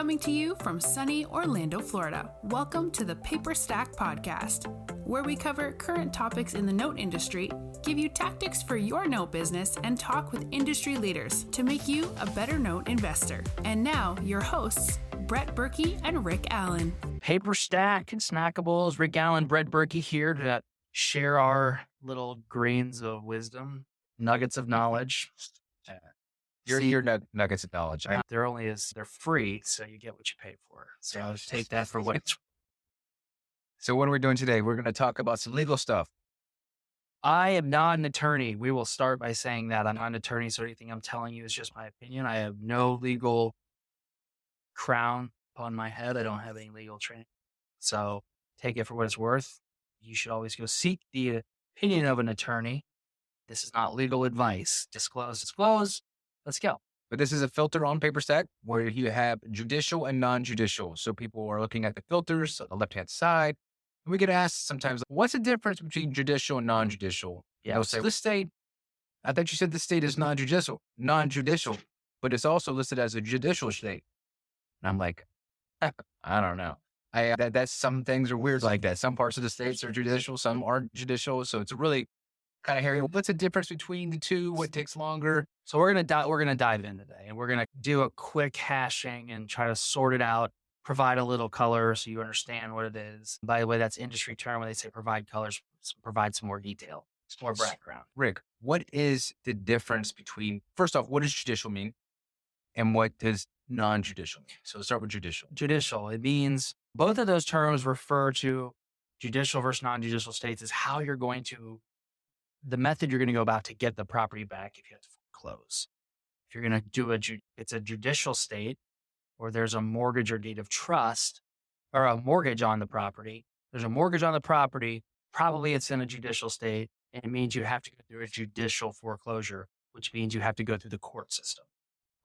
Coming to you from sunny Orlando, Florida, welcome to the Paperstac podcast, where we cover current topics in the note industry, give you tactics for your note business, and talk with industry leaders to make you a better note investor. And now, your hosts, Brett Burky and Rick Allen. Paperstac and Snackables, Rick Allen, Brett Burky here to share our little grains of wisdom, nuggets of knowledge. Your nuggets of knowledge. They're free, so you get what you pay for. So I'll take that for what it's. So what are we doing today? We're going to talk about some legal stuff. I am not an attorney. We will start by saying that I'm not an attorney, so anything I'm telling you is just my opinion. I have no legal crown upon my head. I don't have any legal training. So take it for what it's worth. You should always go seek the opinion of an attorney. This is not legal advice. Disclose. Let's go. But this is a filter on Paperstac where you have judicial and non-judicial. So people are looking at the filters on the left-hand side. And we get asked sometimes, what's the difference between judicial and non-judicial? Yeah. They'll say, this state, I thought you said this state is non-judicial, but it's also listed as a judicial state. And I'm like, I don't know. That's some things are weird like that. Some parts of the states are judicial, some aren't judicial. So it's really kind of hairy. What's the difference between the two? What takes longer? So we're gonna dive in today, and we're gonna do a quick hashing and try to sort it out. Provide a little color so you understand what it is. By the way, that's industry term when they say provide colors. Provide some more detail, some more background. Rick, what is the difference between? First off, what does judicial mean, and what does non-judicial mean? So let's start with judicial. Judicial. It means both of those terms refer to judicial versus non-judicial states is how you're going to. The method you're going to go about to get the property back if you have to foreclose. If you're going to do it's a judicial state or there's a mortgage or deed of trust or a mortgage on the property. There's a mortgage on the property. Probably it's in a judicial state, and it means you have to go through a judicial foreclosure, which means you have to go through the court system.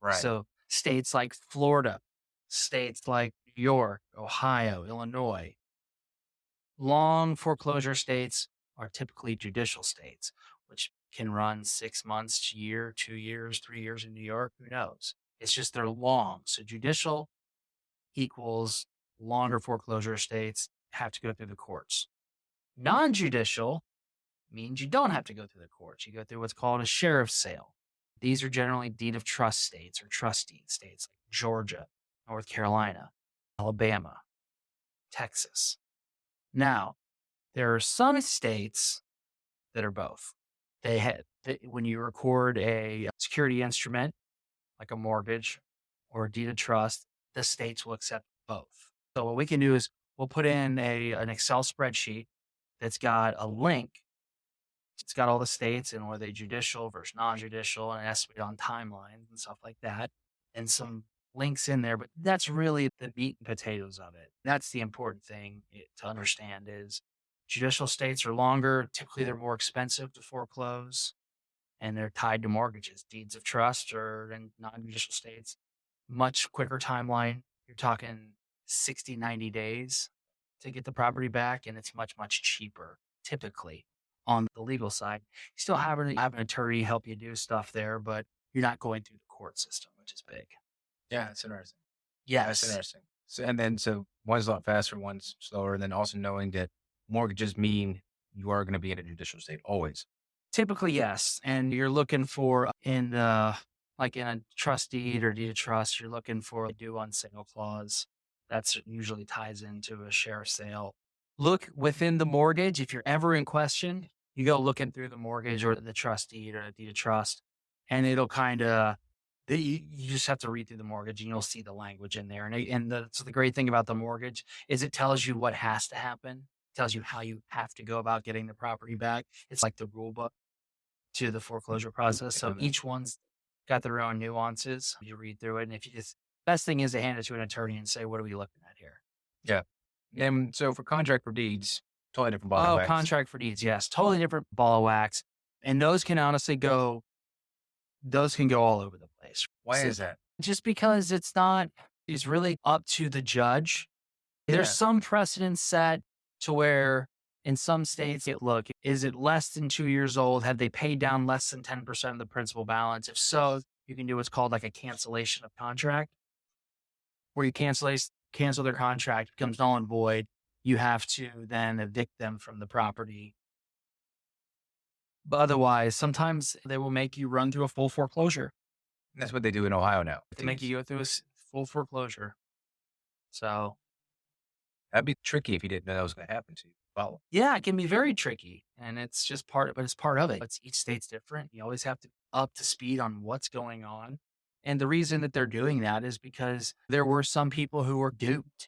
Right. So states like Florida, states like New York, Ohio, Illinois, long foreclosure states are typically judicial states, which can run 6 months, year, 2 years, 3 years in New York. Who knows? It's just they're long. So judicial equals longer foreclosure states have to go through the courts. Non-judicial means you don't have to go through the courts. You go through what's called a sheriff's sale. These are generally deed of trust states or trustee states like Georgia, North Carolina, Alabama, Texas. Now, there are some states that are both. When you record a security instrument, like a mortgage or a deed of trust, the states will accept both. So what we can do is we'll put in an Excel spreadsheet that's got a link. It's got all the states and whether they judicial versus non-judicial and an estimate on timelines and stuff like that, and some links in there. But that's really the meat and potatoes of it. That's the important thing to understand is judicial states are longer. Typically, they're more expensive to foreclose, and they're tied to mortgages. Deeds of trust or in non-judicial states, much quicker timeline. You're talking 60, 90 days to get the property back, and it's much, much cheaper, typically, on the legal side. You still have an attorney help you do stuff there, but you're not going through the court system, which is big. Yeah, that's interesting. Yes. That's interesting. So one's a lot faster, one's slower, and then also knowing that mortgages mean you are going to be in a judicial state always. Typically, yes. And you're looking for in a trust deed or deed of trust, you're looking for a due on sale clause. That's usually ties into a sheriff's sale. Look within the mortgage. If you're ever in question, you go looking through the mortgage or the trust deed or the deed of trust, and it'll kind of, you just have to read through the mortgage and you'll see the language in there. So the great thing about the mortgage is it tells you what has to happen. Tells you how you have to go about getting the property back. It's like the rule book to the foreclosure process. So each one's got their own nuances. You read through it. And best thing is to hand it to an attorney and say, what are we looking at here? Yeah. And so for contract for deeds, totally different ball of wax. Contract for deeds. Yes. Totally different ball of wax. And those can honestly go all over the place. Why is that? Just because it's really up to the judge. There's some precedents set to where in some states, is it less than 2 years old? Have they paid down less than 10% of the principal balance? If so, you can do what's called like a cancellation of contract. where you cancel their contract, becomes null and void. You have to then evict them from the property. But otherwise, sometimes they will make you run through a full foreclosure. That's what they do in Ohio now. They make you go through a full foreclosure. So that'd be tricky if you didn't know that was going to happen to you. Follow. yeah, it can be very tricky, and it's just part of it. Each state's different. You always have to up to speed on what's going on. And the reason that they're doing that is because there were some people who were duped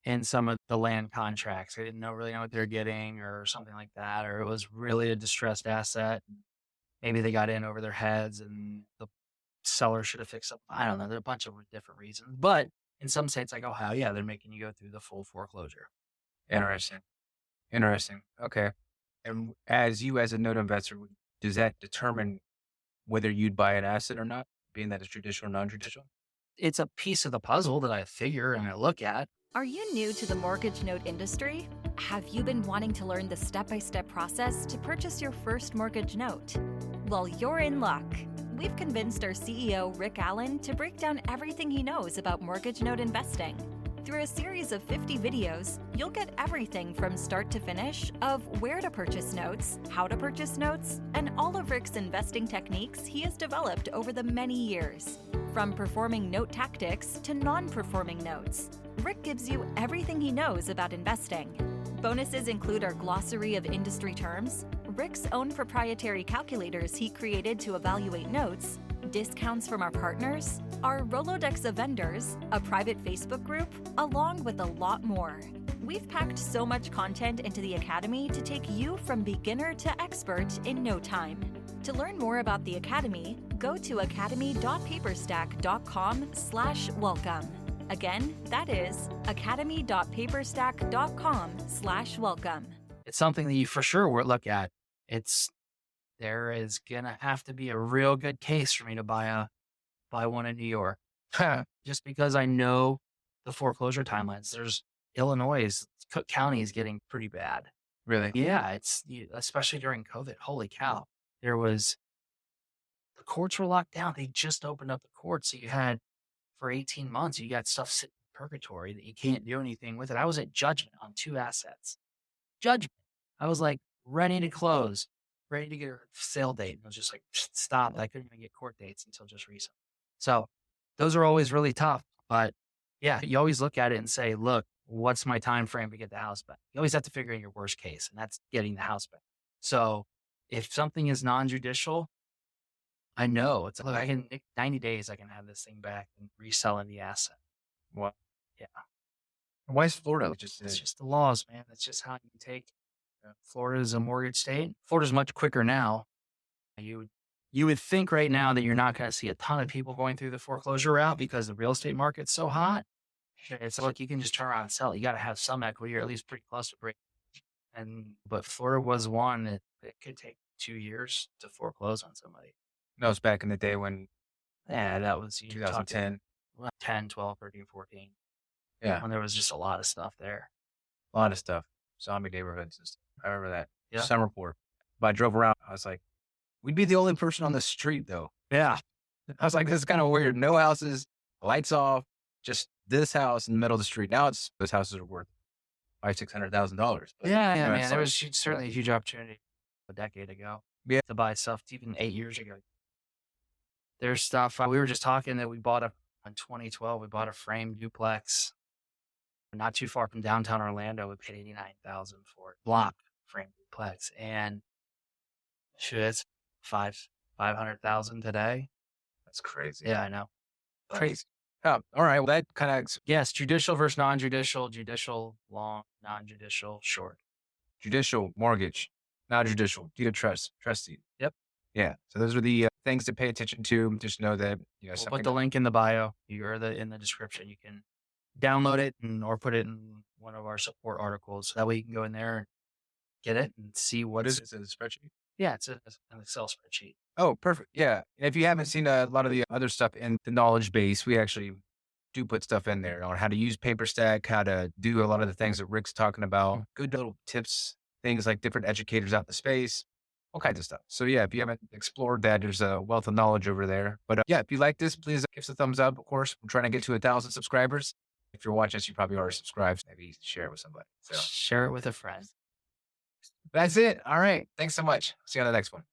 in some of the land contracts. They didn't really know what they're getting or something like that, or it was really a distressed asset. Maybe they got in over their heads and the seller should have fixed up. I don't know. There are a bunch of different reasons. But in some states like Ohio, yeah, they're making you go through the full foreclosure. Interesting. Okay. And as a note investor, does that determine whether you'd buy an asset or not, being that it's judicial or non-judicial? It's a piece of the puzzle that I figure and I look at. Are you new to the mortgage note industry? Have you been wanting to learn the step-by-step process to purchase your first mortgage note? Well, you're in luck. We've convinced our CEO, Rick Allen, to break down everything he knows about mortgage note investing. Through a series of 50 videos, you'll get everything from start to finish of where to purchase notes, how to purchase notes, and all of Rick's investing techniques he has developed over the many years. From performing note tactics to non-performing notes, Rick gives you everything he knows about investing. Bonuses include our glossary of industry terms, Rick's own proprietary calculators he created to evaluate notes, discounts from our partners, our Rolodex of vendors, a private Facebook group, along with a lot more. We've packed so much content into the Academy to take you from beginner to expert in no time. To learn more about the Academy, go to academy.paperstac.com/welcome. Again, that is academy.paperstac.com/welcome. It's something that you for sure will look at. There is gonna have to be a real good case for me to buy one in New York. Just because I know the foreclosure timelines. There's Illinois, Cook County is getting pretty bad. Really? Yeah, especially during COVID. Holy cow. The courts were locked down. They just opened up the courts. So you had, for 18 months, you got stuff sitting in purgatory that you can't do anything with it. I was at judgment on 2 assets. Judgment. I was like ready to close, ready to get a sale date. And I was just like, stop. I couldn't even get court dates until just recently. So those are always really tough. But yeah, you always look at it and say, look, what's my time frame to get the house back? You always have to figure in your worst case, and that's getting the house back. So if something is non-judicial, I know it's like, 90 days, I can have this thing back and reselling the asset. What? Yeah. Why is Florida It's just the laws, man. That's just how you take. Florida is a mortgage state. Florida's much quicker now. You would think right now that you're not going to see a ton of people going through the foreclosure route because the real estate market's so hot. It's like you can just turn around and sell it. You got to have some equity, or at least pretty close to break. But Florida was one that it could take 2 years to foreclose on somebody. That was back in the day when. Yeah, that was 2010. 10, 12, 13, 14. Yeah. When there was just a lot of stuff there. A lot of stuff. Zombie neighborhoods and stuff. I remember that. Yeah. Summerport. But I drove around. I was like, we'd be the only person on the street, though. Yeah. I was like, this is kind of weird. No houses, lights off, just this house in the middle of the street. Now those houses are worth $500,000-$600,000. Yeah, man. There was certainly a huge opportunity a decade ago to buy stuff, even 8 years ago. There's stuff. We were just talking that we bought in 2012, we bought a frame duplex not too far from downtown Orlando. We paid $89,000 for it. Block frame duplex. And it's $500,000 today. That's crazy. Yeah, I know. But Crazy. Oh, all right. Well, that kind of yes, judicial versus non-judicial, judicial long, non-judicial short. judicial mortgage, non-judicial deed of trust, trustee. Yep. Yeah. So those are the things to pay attention to. Just know that We'll put the link in the bio. In the description. You can download it or put it in one of our support articles. That way you can go in there and get it and see What is it? Is it a spreadsheet? Yeah, it's an Excel spreadsheet. Oh, perfect. Yeah. And if you haven't seen a lot of the other stuff in the knowledge base, we actually do put stuff in there on how to use Paperstac, how to do a lot of the things that Rick's talking about. Good little tips, things like different educators out in the space. all kinds of stuff. So yeah, if you haven't explored that, there's a wealth of knowledge over there. But yeah, if you like this, please give us a thumbs up. Of course, I'm trying to get to 1,000 subscribers. If you're watching this, you probably already subscribed. Maybe share it with somebody. So Share it with a friend. that's it. All right. Thanks so much. See you on the next one.